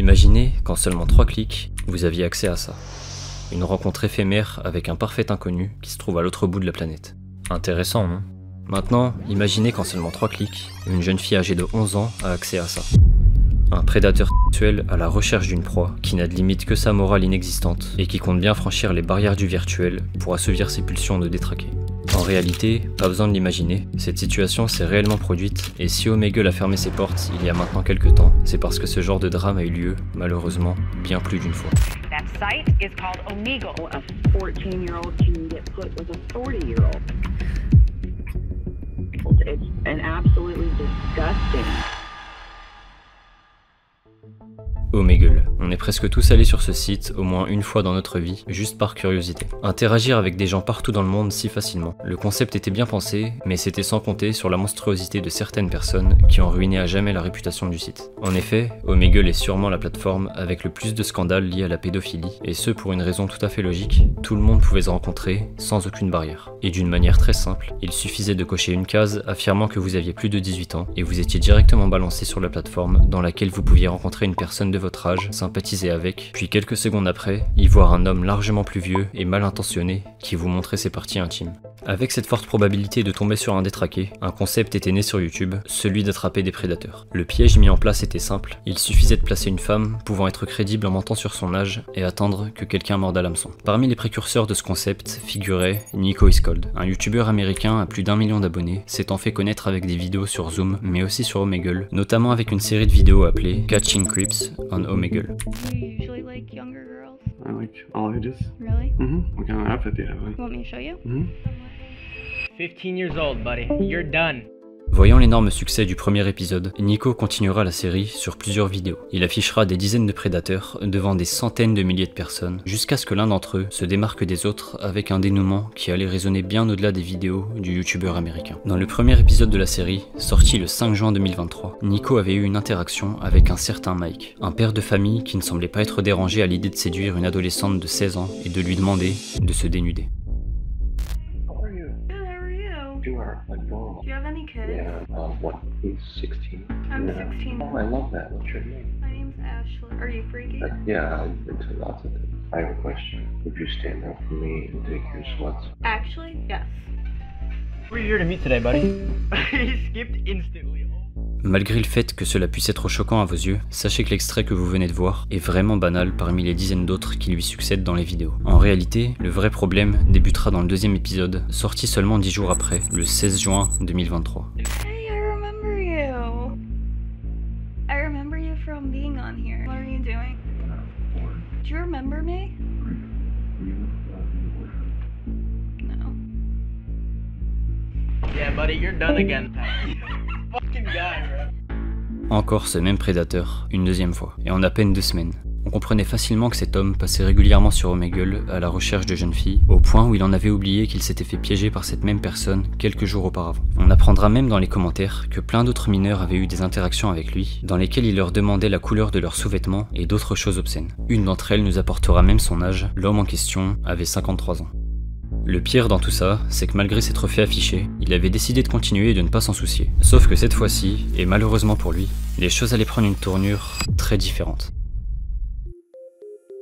Imaginez qu'en seulement 3 clics, vous aviez accès à ça. Une rencontre éphémère avec un parfait inconnu qui se trouve à l'autre bout de la planète. Intéressant, non? Maintenant, imaginez qu'en seulement 3 clics, une jeune fille âgée de 11 ans a accès à ça. Un prédateur sexuel à la recherche d'une proie qui n'a de limite que sa morale inexistante et qui compte bien franchir les barrières du virtuel pour assouvir ses pulsions de détraquer. En réalité, pas besoin de l'imaginer, cette situation s'est réellement produite et si Omegle a fermé ses portes il y a maintenant quelques temps, c'est parce que ce genre de drame a eu lieu, malheureusement, bien plus d'une fois. That site is called Omegle. A 14-year-old can get put with a 40-year-old. It's an absolutely disgusting. Omegle. On est presque tous allés sur ce site au moins une fois dans notre vie, juste par curiosité. Interagir avec des gens partout dans le monde si facilement. Le concept était bien pensé, mais c'était sans compter sur la monstruosité de certaines personnes qui ont ruiné à jamais la réputation du site. En effet, Omegle est sûrement la plateforme avec le plus de scandales liés à la pédophilie, et ce pour une raison tout à fait logique, tout le monde pouvait se rencontrer sans aucune barrière. Et d'une manière très simple, il suffisait de cocher une case affirmant que vous aviez plus de 18 ans, et vous étiez directement balancé sur la plateforme dans laquelle vous pouviez rencontrer une personne de votre âge, sympathiser avec, puis quelques secondes après, y voir un homme largement plus vieux et mal intentionné qui vous montrait ses parties intimes. Avec cette forte probabilité de tomber sur un détraqué, un concept était né sur YouTube, celui d'attraper des prédateurs. Le piège mis en place était simple, il suffisait de placer une femme pouvant être crédible en mentant sur son âge et attendre que quelqu'un morde à l'hameçon. Parmi les précurseurs de ce concept figurait Nico is Cold, un youtubeur américain à plus d'1 million d'abonnés, s'étant fait connaître avec des vidéos sur Zoom mais aussi sur Omegle, notamment avec une série de vidéos appelée Catching Creeps on Omegle. Do you usually like younger girls? I like all ages. Really? What kind of outfit do you have? You want me to show you? 15 years old, buddy. You're done. Voyant l'énorme succès du premier épisode, Nico continuera la série sur plusieurs vidéos. Il affichera des dizaines de prédateurs devant des centaines de milliers de personnes, jusqu'à ce que l'un d'entre eux se démarque des autres avec un dénouement qui allait résonner bien au-delà des vidéos du youtubeur américain. Dans le premier épisode de la série, sorti le 5 juin 2023, Nico avait eu une interaction avec un certain Mike, un père de famille qui ne semblait pas être dérangé à l'idée de séduire une adolescente de 16 ans et de lui demander de se dénuder. You are adorable. Do you have any kids? Yeah, what? He's 16. I'm Yeah. 16. Oh, I love that. What's your name? My name's Ashley. Are you freaky? Yeah, I'm into lots of things. I have a question. Would you stand up for me and take your sweats? Actually, yes. Who are you here to meet today, buddy? He skipped instantly. Malgré le fait que cela puisse être choquant à vos yeux, sachez que l'extrait que vous venez de voir est vraiment banal parmi les dizaines d'autres qui lui succèdent dans les vidéos. En réalité, le vrai problème débutera dans le deuxième épisode, sorti seulement 10 jours après, le 16 juin 2023. Hey, I remember you. I remember you from being on here. What are you doing? Do you remember me? No. Yeah, buddy, you're done again. Fucking guy, bro. Encore ce même prédateur, une deuxième fois, et en à peine 2 semaines. On comprenait facilement que cet homme passait régulièrement sur Omegle à la recherche de jeunes filles, au point où il en avait oublié qu'il s'était fait piéger par cette même personne quelques jours auparavant. On apprendra même dans les commentaires que plein d'autres mineurs avaient eu des interactions avec lui, dans lesquelles il leur demandait la couleur de leurs sous-vêtements et d'autres choses obscènes. Une d'entre elles nous apportera même son âge, l'homme en question avait 53 ans. Le pire dans tout ça, c'est que malgré s'être fait afficher, il avait décidé de continuer et de ne pas s'en soucier. Sauf que cette fois-ci, et malheureusement pour lui, les choses allaient prendre une tournure très différente.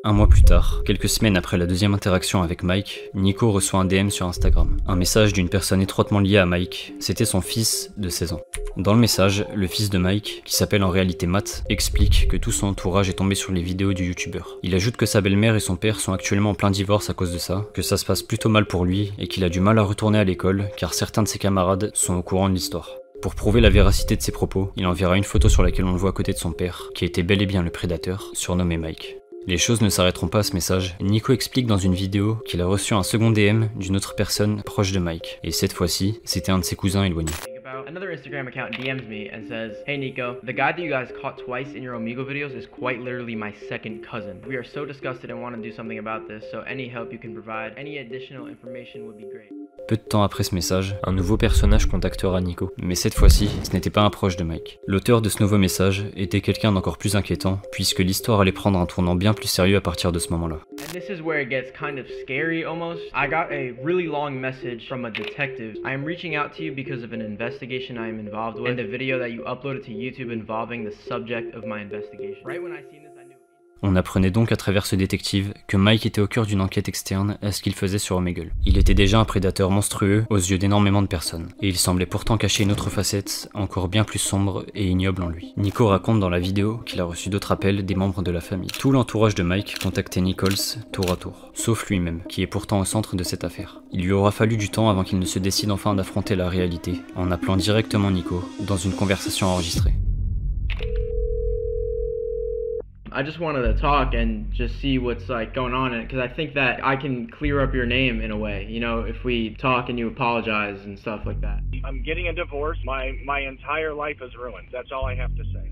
Un mois plus tard, quelques semaines après la deuxième interaction avec Mike, Nico reçoit un DM sur Instagram. Un message d'une personne étroitement liée à Mike, c'était son fils de 16 ans. Dans le message, le fils de Mike, qui s'appelle en réalité Matt, explique que tout son entourage est tombé sur les vidéos du youtubeur. Il ajoute que sa belle-mère et son père sont actuellement en plein divorce à cause de ça, que ça se passe plutôt mal pour lui et qu'il a du mal à retourner à l'école car certains de ses camarades sont au courant de l'histoire. Pour prouver la véracité de ses propos, il enverra une photo sur laquelle on le voit à côté de son père, qui était bel et bien le prédateur, surnommé Mike. Les choses ne s'arrêteront pas à ce message. Nico explique dans une vidéo qu'il a reçu un second DM d'une autre personne proche de Mike, et cette fois-ci, c'était un de ses cousins éloignés. Another Instagram account DMs me and says, "Hey Nico, the guy that you guys caught twice in your Omegle videos is quite literally my second cousin. We are so disgusted and want to do something about this, so any help you can provide, any additional information would be great." Peu de temps après ce message, un nouveau personnage contactera Nico, mais cette fois-ci, ce n'était pas un proche de Mike. L'auteur de ce nouveau message était quelqu'un d'encore plus inquiétant, puisque l'histoire allait prendre un tournant bien plus sérieux à partir de ce moment-là. And this is where it gets kind of scary almost. I got a really long message from a detective. I am reaching out to you because of an investigation I am involved with and the video that you uploaded to YouTube involving the subject of my investigation. Right when I seen this, I knew On apprenait donc à travers ce détective que Mike était au cœur d'une enquête externe à ce qu'il faisait sur Omegle. Il était déjà un prédateur monstrueux aux yeux d'énormément de personnes, et il semblait pourtant cacher une autre facette encore bien plus sombre et ignoble en lui. Nico raconte dans la vidéo qu'il a reçu d'autres appels des membres de la famille. Tout l'entourage de Mike contactait Nichols tour à tour, sauf lui-même, qui est pourtant au centre de cette affaire. Il lui aura fallu du temps avant qu'il ne se décide enfin d'affronter la réalité, en appelant directement Nico dans une conversation enregistrée. I just wanted to talk and just see what's like going on, because I think that I can clear up your name in a way, you know, if we talk and you apologize and stuff like that. I'm getting a divorce. My entire life is ruined. That's all I have to say.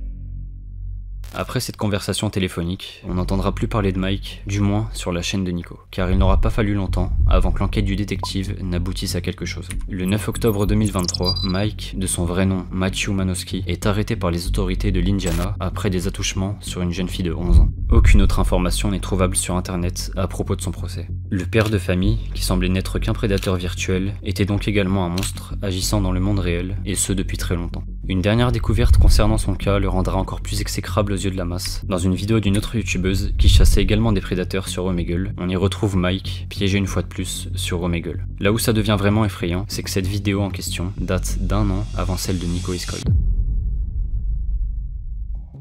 Après cette conversation téléphonique, on n'entendra plus parler de Mike, du moins sur la chaîne de Nico, car il n'aura pas fallu longtemps avant que l'enquête du détective n'aboutisse à quelque chose. Le 9 octobre 2023, Mike, de son vrai nom Matthew Manowski, est arrêté par les autorités de l'Indiana après des attouchements sur une jeune fille de 11 ans. Aucune autre information n'est trouvable sur internet à propos de son procès. Le père de famille, qui semblait n'être qu'un prédateur virtuel, était donc également un monstre agissant dans le monde réel, et ce depuis très longtemps. Une dernière découverte concernant son cas le rendra encore plus exécrable aux yeux de la masse. Dans une vidéo d'une autre youtubeuse qui chassait également des prédateurs sur Omegle, on y retrouve Mike, piégé une fois de plus sur Omegle. Là où ça devient vraiment effrayant, c'est que cette vidéo en question date d'1 an avant celle de Nico is Cold.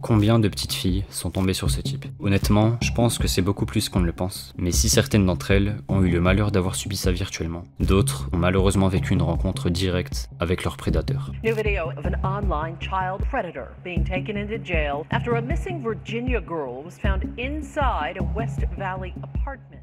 Combien de petites filles sont tombées sur ce type? Honnêtement, je pense que c'est beaucoup plus qu'on ne le pense. Mais si certaines d'entre elles ont eu le malheur d'avoir subi ça virtuellement, d'autres ont malheureusement vécu une rencontre directe avec leur prédateur. New video of an online child predator being taken into jail after a missing Virginia girl was found inside a West Valley apartment.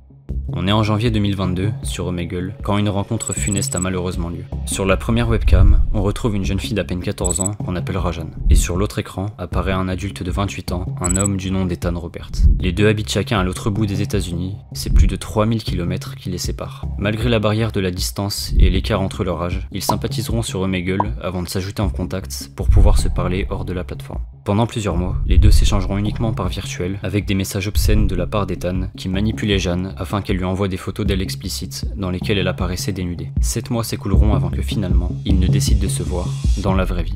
On est en janvier 2022 sur Omegle quand une rencontre funeste a malheureusement lieu. Sur la première webcam, on retrouve une jeune fille d'à peine 14 ans qu'on appelle Rajan. Et sur l'autre écran apparaît un adulte de 28 ans, un homme du nom d'Ethan Roberts. Les deux habitent chacun à l'autre bout des États-Unis, c'est plus de 3000 km qui les séparent. Malgré la barrière de la distance et l'écart entre leur âge, ils sympathiseront sur Omegle avant de s'ajouter en contact pour pouvoir se parler hors de la plateforme. Pendant plusieurs mois, les deux s'échangeront uniquement par virtuel avec des messages obscènes de la part d'Ethan qui manipulait Jeanne afin qu'elle lui envoie des photos d'elle explicites dans lesquelles elle apparaissait dénudée. 7 mois s'écouleront avant que finalement, ils ne décident de se voir dans la vraie vie.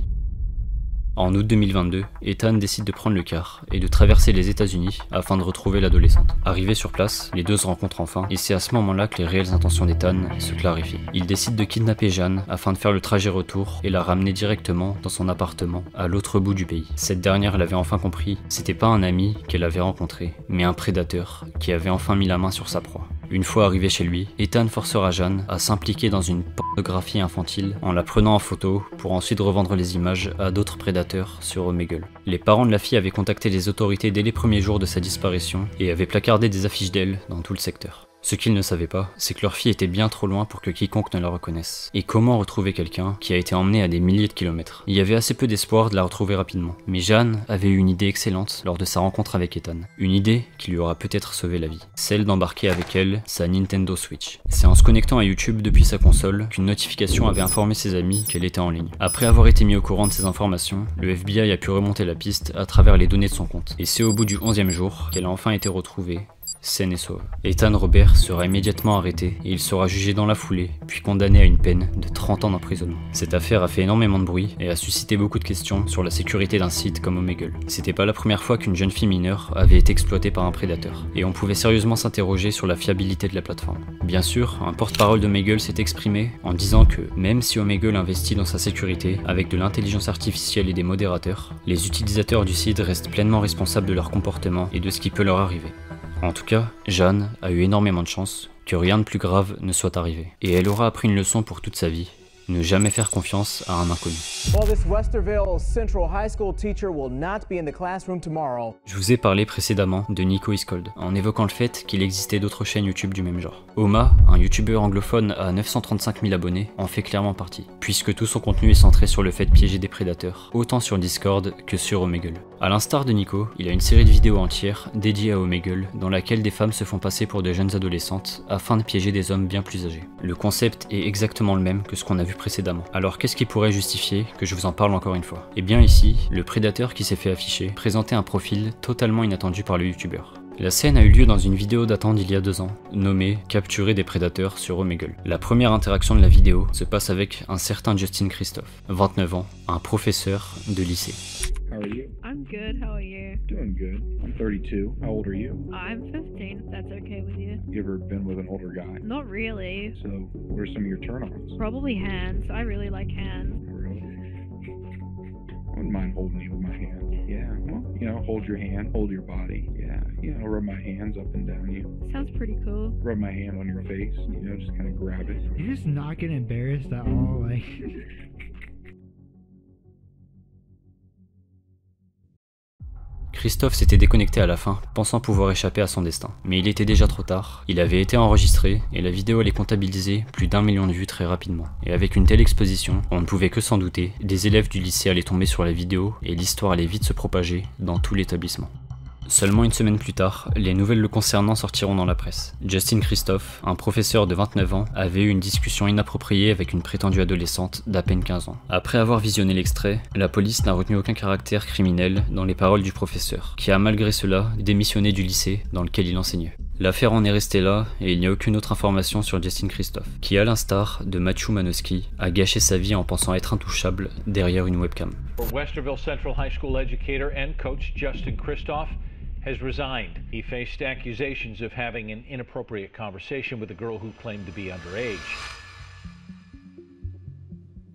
En août 2022, Ethan décide de prendre le car et de traverser les États-Unis afin de retrouver l'adolescente. Arrivés sur place, les deux se rencontrent enfin et c'est à ce moment-là que les réelles intentions d'Ethan se clarifient. Il décide de kidnapper Jeanne afin de faire le trajet retour et la ramener directement dans son appartement à l'autre bout du pays. Cette dernière l'avait enfin compris, c'était pas un ami qu'elle avait rencontré, mais un prédateur qui avait enfin mis la main sur sa proie. Une fois arrivé chez lui, Ethan forcera Jeanne à s'impliquer dans une pornographie infantile en la prenant en photo pour ensuite revendre les images à d'autres prédateurs sur Omegle. Les parents de la fille avaient contacté les autorités dès les premiers jours de sa disparition et avaient placardé des affiches d'elle dans tout le secteur. Ce qu'ils ne savaient pas, c'est que leur fille était bien trop loin pour que quiconque ne la reconnaisse. Et comment retrouver quelqu'un qui a été emmené à des milliers de kilomètres? Il y avait assez peu d'espoir de la retrouver rapidement. Mais Jeanne avait eu une idée excellente lors de sa rencontre avec Ethan. Une idée qui lui aura peut-être sauvé la vie. Celle d'embarquer avec elle sa Nintendo Switch. C'est en se connectant à YouTube depuis sa console qu'une notification avait informé ses amis qu'elle était en ligne. Après avoir été mis au courant de ces informations, le FBI a pu remonter la piste à travers les données de son compte. Et c'est au bout du 11e jour qu'elle a enfin été retrouvée, saine et sauve. Ethan Roberts sera immédiatement arrêté et il sera jugé dans la foulée, puis condamné à une peine de 30 ans d'emprisonnement. Cette affaire a fait énormément de bruit et a suscité beaucoup de questions sur la sécurité d'un site comme Omegle. C'était pas la première fois qu'une jeune fille mineure avait été exploitée par un prédateur, et on pouvait sérieusement s'interroger sur la fiabilité de la plateforme. Bien sûr, un porte-parole d'Omegle s'est exprimé en disant que, même si Omegle investit dans sa sécurité avec de l'intelligence artificielle et des modérateurs, les utilisateurs du site restent pleinement responsables de leur comportement et de ce qui peut leur arriver. En tout cas, Jeanne a eu énormément de chance que rien de plus grave ne soit arrivé. Et elle aura appris une leçon pour toute sa vie. Ne jamais faire confiance à un inconnu. Je vous ai parlé précédemment de Nico is Cold, en évoquant le fait qu'il existait d'autres chaînes YouTube du même genre. Oma, un youtubeur anglophone à 935 000 abonnés, en fait clairement partie, puisque tout son contenu est centré sur le fait de piéger des prédateurs, autant sur Discord que sur Omegle. A l'instar de Nico, il a une série de vidéos entières dédiées à Omegle, dans laquelle des femmes se font passer pour de jeunes adolescentes, afin de piéger des hommes bien plus âgés. Le concept est exactement le même que ce qu'on a vu précédemment. Alors qu'est-ce qui pourrait justifier que je vous en parle encore une fois? Et bien ici, le prédateur qui s'est fait afficher présentait un profil totalement inattendu par le youtubeur. La scène a eu lieu dans une vidéo datant d'il y a 2 ans, nommée « Capturer des prédateurs sur Omegle ». La première interaction de la vidéo se passe avec un certain Justin Christophe, 29 ans, un professeur de lycée. How are you? I'm good. How are you? Doing good. I'm 32. How old are you? I'm 15, if that's okay with you. You ever been with an older guy? Not really. So, what are some of your turn-ons? Probably hands. I really like hands. Really? I wouldn't mind holding you with my hand. Yeah, well, you know, hold your hand, hold your body. Yeah, you know, rub my hands up and down you. Sounds pretty cool. Rub my hand on your face, you know, just kind of grab it. You're just not getting embarrassed at all, like... Christophe s'était déconnecté à la fin, pensant pouvoir échapper à son destin. Mais il était déjà trop tard, il avait été enregistré, et la vidéo allait comptabiliser plus d'1 million de vues très rapidement. Et avec une telle exposition, on ne pouvait que s'en douter, des élèves du lycée allaient tomber sur la vidéo, et l'histoire allait vite se propager dans tout l'établissement. Seulement une semaine plus tard, les nouvelles le concernant sortiront dans la presse. Justin Christophe, un professeur de 29 ans, avait eu une discussion inappropriée avec une prétendue adolescente d'à peine 15 ans. Après avoir visionné l'extrait, la police n'a retenu aucun caractère criminel dans les paroles du professeur, qui a malgré cela démissionné du lycée dans lequel il enseignait. L'affaire en est restée là, et il n'y a aucune autre information sur Justin Christophe, qui à l'instar de Matthew Manoski, a gâché sa vie en pensant être intouchable derrière une webcam. Westerville Central High School educator and coach Justin Christophe has resigned. He faced accusations of having an inappropriate conversation with a girl who claimed to be underage.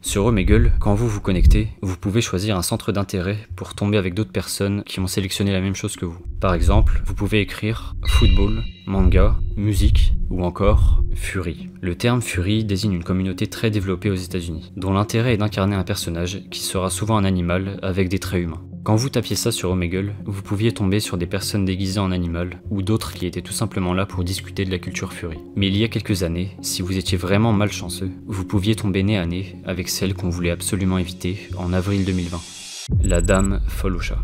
Sur Omegle, quand vous vous connectez, vous pouvez choisir un centre d'intérêt pour tomber avec d'autres personnes qui ont sélectionné la même chose que vous. Par exemple, vous pouvez écrire football, manga, musique ou encore Fury. Le terme Fury désigne une communauté très développée aux États-Unis, dont l'intérêt est d'incarner un personnage qui sera souvent un animal avec des traits humains. Quand vous tapiez ça sur Omegle, vous pouviez tomber sur des personnes déguisées en animal ou d'autres qui étaient tout simplement là pour discuter de la culture Fury. Mais il y a quelques années, si vous étiez vraiment malchanceux, vous pouviez tomber nez à nez avec celle qu'on voulait absolument éviter en avril 2020, la dame Fallosha.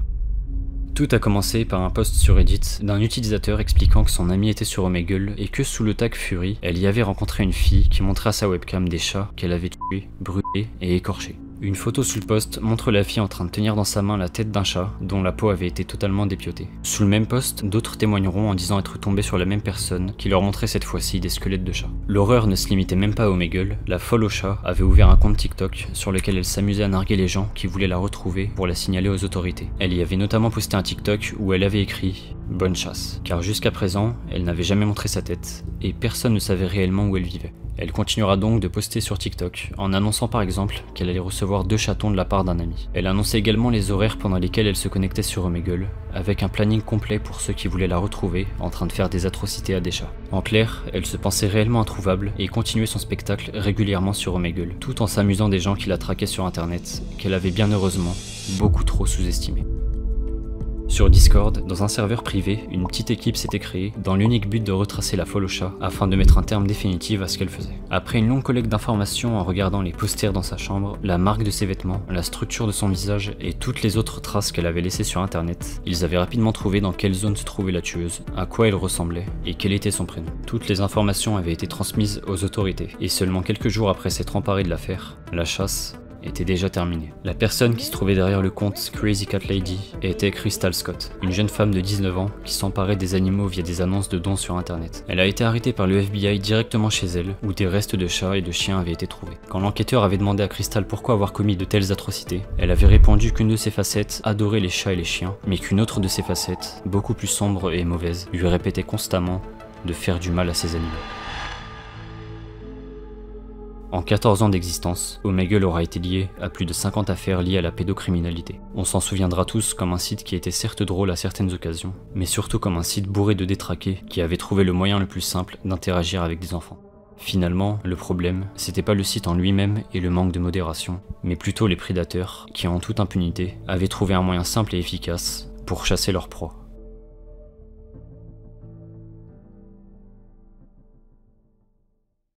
Tout a commencé par un post sur Reddit d'un utilisateur expliquant que son ami était sur Omegle et que sous le tag Fury, elle y avait rencontré une fille qui montrait à sa webcam des chats qu'elle avait tués, brûlés et écorchés. Une photo sous le post montre la fille en train de tenir dans sa main la tête d'un chat dont la peau avait été totalement dépiotée. Sous le même post, d'autres témoigneront en disant être tombés sur la même personne qui leur montrait cette fois-ci des squelettes de chats. L'horreur ne se limitait même pas à Omegle, la Fallosha avait ouvert un compte TikTok sur lequel elle s'amusait à narguer les gens qui voulaient la retrouver pour la signaler aux autorités. Elle y avait notamment posté un TikTok où elle avait écrit « Bonne chasse », car jusqu'à présent, elle n'avait jamais montré sa tête et personne ne savait réellement où elle vivait. Elle continuera donc de poster sur TikTok, en annonçant par exemple qu'elle allait recevoir 2 chatons de la part d'un ami. Elle annonçait également les horaires pendant lesquels elle se connectait sur Omegle, avec un planning complet pour ceux qui voulaient la retrouver en train de faire des atrocités à des chats. En clair, elle se pensait réellement introuvable et continuait son spectacle régulièrement sur Omegle, tout en s'amusant des gens qui la traquaient sur internet, qu'elle avait bien heureusement beaucoup trop sous-estimé. Sur Discord, dans un serveur privé, une petite équipe s'était créée dans l'unique but de retracer la Fallosha afin de mettre un terme définitif à ce qu'elle faisait. Après une longue collecte d'informations en regardant les posters dans sa chambre, la marque de ses vêtements, la structure de son visage et toutes les autres traces qu'elle avait laissées sur internet, ils avaient rapidement trouvé dans quelle zone se trouvait la tueuse, à quoi elle ressemblait et quel était son prénom. Toutes les informations avaient été transmises aux autorités et seulement quelques jours après s'être emparée de l'affaire, la chasse était déjà terminée. La personne qui se trouvait derrière le compte Crazy Cat Lady était Crystal Scott, une jeune femme de 19 ans qui s'emparait des animaux via des annonces de dons sur internet. Elle a été arrêtée par le FBI directement chez elle, où des restes de chats et de chiens avaient été trouvés. Quand l'enquêteur avait demandé à Crystal pourquoi avoir commis de telles atrocités, elle avait répondu qu'une de ses facettes adorait les chats et les chiens, mais qu'une autre de ses facettes, beaucoup plus sombre et mauvaise, lui répétait constamment de faire du mal à ses animaux. En 14 ans d'existence, Omegle aura été lié à plus de 50 affaires liées à la pédocriminalité. On s'en souviendra tous comme un site qui était certes drôle à certaines occasions, mais surtout comme un site bourré de détraqués qui avait trouvé le moyen le plus simple d'interagir avec des enfants. Finalement, le problème, c'était pas le site en lui-même et le manque de modération, mais plutôt les prédateurs qui, en toute impunité, avaient trouvé un moyen simple et efficace pour chasser leur proie.